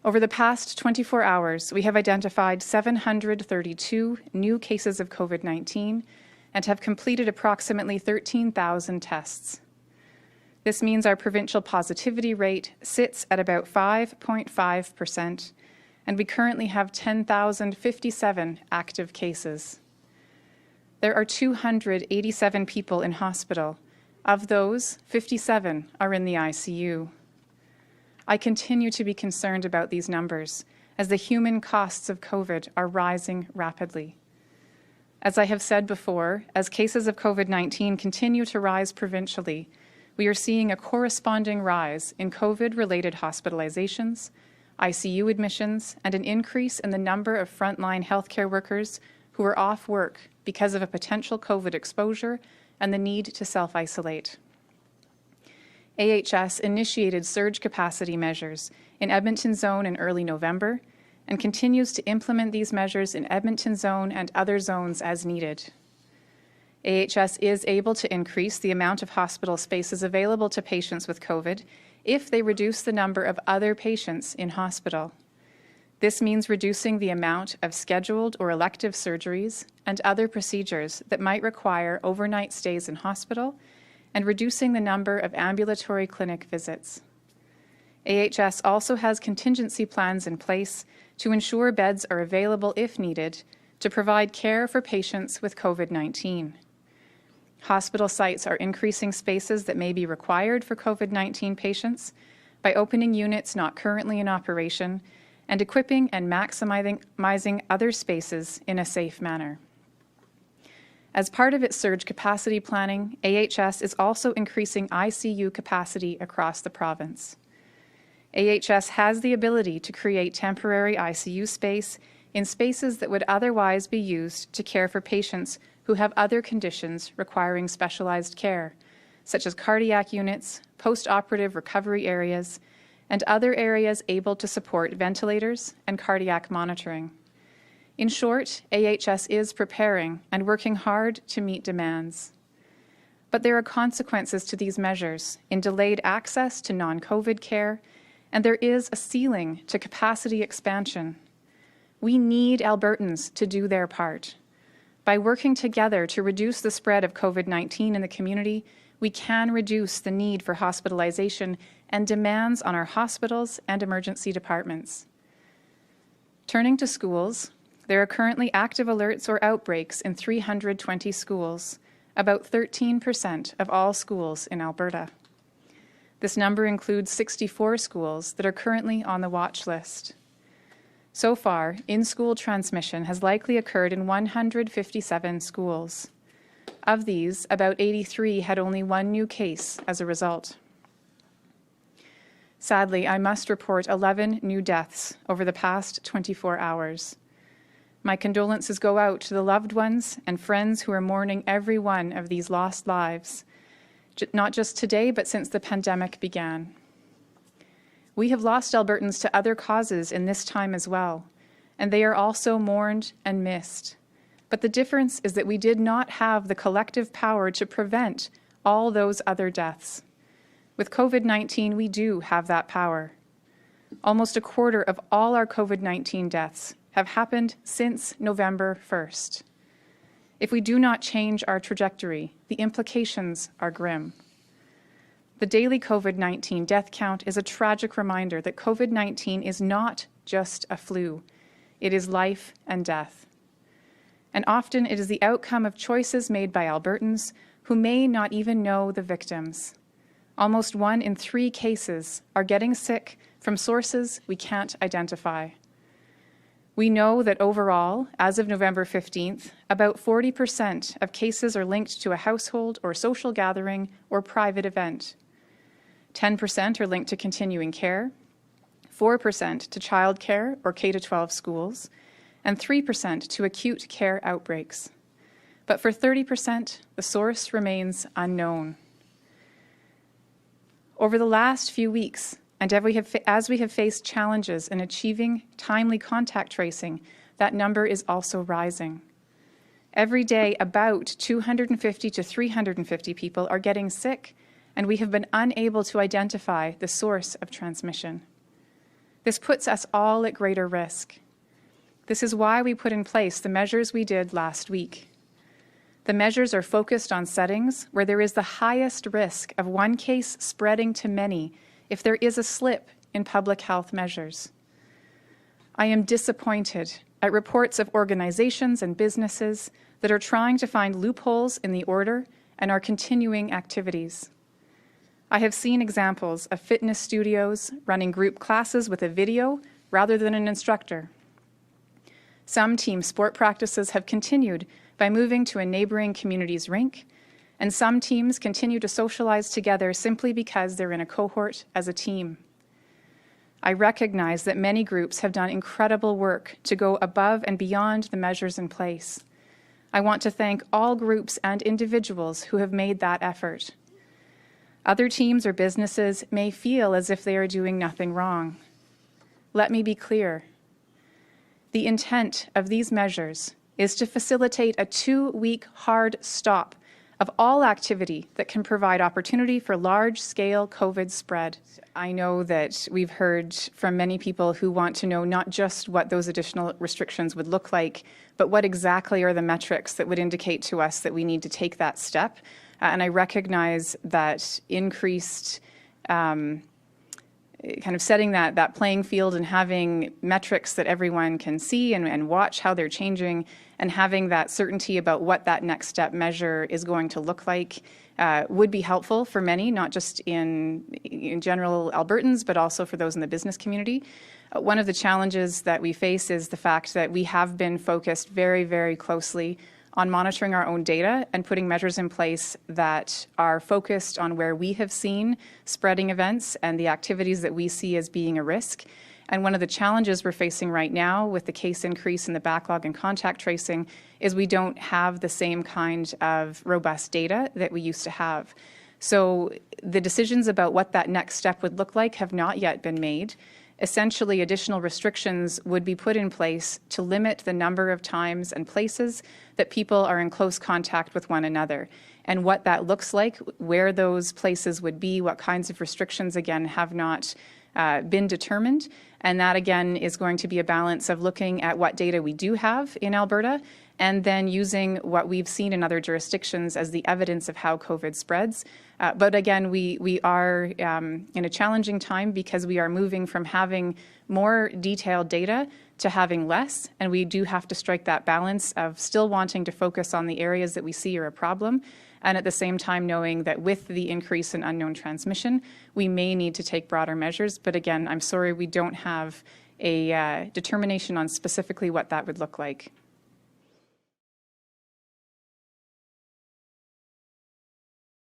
Over the past 24 hours, we have identified 732 new cases of COVID-19 and have completed approximately 13,000 tests. This means our provincial positivity rate sits at about 5.5%, and we currently have 10,057 active cases. There are 287 people in hospital. Of those, 57 are in the ICU. I continue to be concerned about these numbers, as the human costs of COVID are rising rapidly. As I have said before, as cases of COVID-19 continue to rise provincially, we are seeing a corresponding rise in COVID-related hospitalizations, ICU admissions, and an increase in the number of frontline healthcare workers who are off work because of a potential COVID exposure and the need to self-isolate. AHS initiated surge capacity measures in Edmonton Zone in early November and continues to implement these measures in Edmonton Zone and other zones as needed. AHS is able to increase the amount of hospital spaces available to patients with COVID if they reduce the number of other patients in hospital. This means reducing the amount of scheduled or elective surgeries and other procedures that might require overnight stays in hospital and reducing the number of ambulatory clinic visits. AHS also has contingency plans in place to ensure beds are available if needed to provide care for patients with COVID-19. Hospital sites are increasing spaces that may be required for COVID-19 patients by opening units not currently in operation and equipping and maximizing other spaces in a safe manner. As part of its surge capacity planning, AHS is also increasing ICU capacity across the province. AHS has the ability to create temporary ICU space in spaces that would otherwise be used to care for patients who have other conditions requiring specialized care, such as cardiac units, post-operative recovery areas, and other areas able to support ventilators and cardiac monitoring. In short, AHS is preparing and working hard to meet demands. But there are consequences to these measures in delayed access to non-COVID care, and there is a ceiling to capacity expansion. We need Albertans to do their part. By working together to reduce the spread of COVID-19 in the community, we can reduce the need for hospitalization and demands on our hospitals and emergency departments. Turning to schools, there are currently active alerts or outbreaks in 320 schools, about 13% of all schools in Alberta. This number includes 64 schools that are currently on the watch list. So far, in-school transmission has likely occurred in 157 schools. Of these, about 83 had only one new case as a result. Sadly, I must report 11 new deaths over the past 24 hours. My condolences go out to the loved ones and friends who are mourning every one of these lost lives, not just today, but since the pandemic began. We have lost Albertans to other causes in this time as well, and they are also mourned and missed. But the difference is that we did not have the collective power to prevent all those other deaths. With COVID-19, we do have that power. Almost a quarter of all our COVID-19 deaths have happened since November 1st. If we do not change our trajectory, the implications are grim. The daily COVID-19 death count is a tragic reminder that COVID-19 is not just a flu. It is life and death. And often it is the outcome of choices made by Albertans who may not even know the victims. Almost 1 in 3 cases are getting sick from sources we can't identify. We know that overall, as of November 15th, about 40% of cases are linked to a household or social gathering or private event. 10% are linked to continuing care, 4% to childcare or K-12 schools, and 3% to acute care outbreaks. But for 30%, the source remains unknown. Over the last few weeks, and as we have faced challenges in achieving timely contact tracing, that number is also rising. Every day, about 250 to 350 people are getting sick, and we have been unable to identify the source of transmission. This puts us all at greater risk. This is why we put in place the measures we did last week. The measures are focused on settings where there is the highest risk of one case spreading to many if there is a slip in public health measures. I am disappointed at reports of organizations and businesses that are trying to find loopholes in the order and are continuing activities. I have seen examples of fitness studios running group classes with a video rather than an instructor. Some team sport practices have continued by moving to a neighboring community's rink, and some teams continue to socialize together simply because they're in a cohort as a team. I recognize that many groups have done incredible work to go above and beyond the measures in place. I want to thank all groups and individuals who have made that effort. Other teams or businesses may feel as if they are doing nothing wrong. Let me be clear. The intent of these measures is to facilitate a 2-week hard stop of all activity that can provide opportunity for large-scale COVID spread. I know that we've heard from many people who want to know not just what those additional restrictions would look like, but what exactly are the metrics that would indicate to us that we need to take that step. And I recognize that increased kind of setting that playing field and having metrics that everyone can see and watch how they're changing, and having that certainty about what that next step measure is going to look like would be helpful for many, not just in general Albertans, but also for those in the business community. One of the challenges that we face is the fact that we have been focused very, very closely on monitoring our own data and putting measures in place that are focused on where we have seen spreading events and the activities that we see as being a risk. And one of the challenges we're facing right now with the case increase in the backlog and contact tracing is we don't have the same kind of robust data that we used to have. So the decisions about what that next step would look like have not yet been made. Essentially, additional restrictions would be put in place to limit the number of times and places that people are in close contact with one another. And what that looks like, where those places would be, what kinds of restrictions, again, have not been determined. And that, again, is going to be a balance of looking at what data we do have in Alberta and then using what we've seen in other jurisdictions as the evidence of how COVID spreads. But again, we are in a challenging time because we are moving from having more detailed data to having less, and we do have to strike that balance of still wanting to focus on the areas that we see are a problem, and at the same time knowing that with the increase in unknown transmission, we may need to take broader measures. But again, I'm sorry we don't have a determination on specifically what that would look like.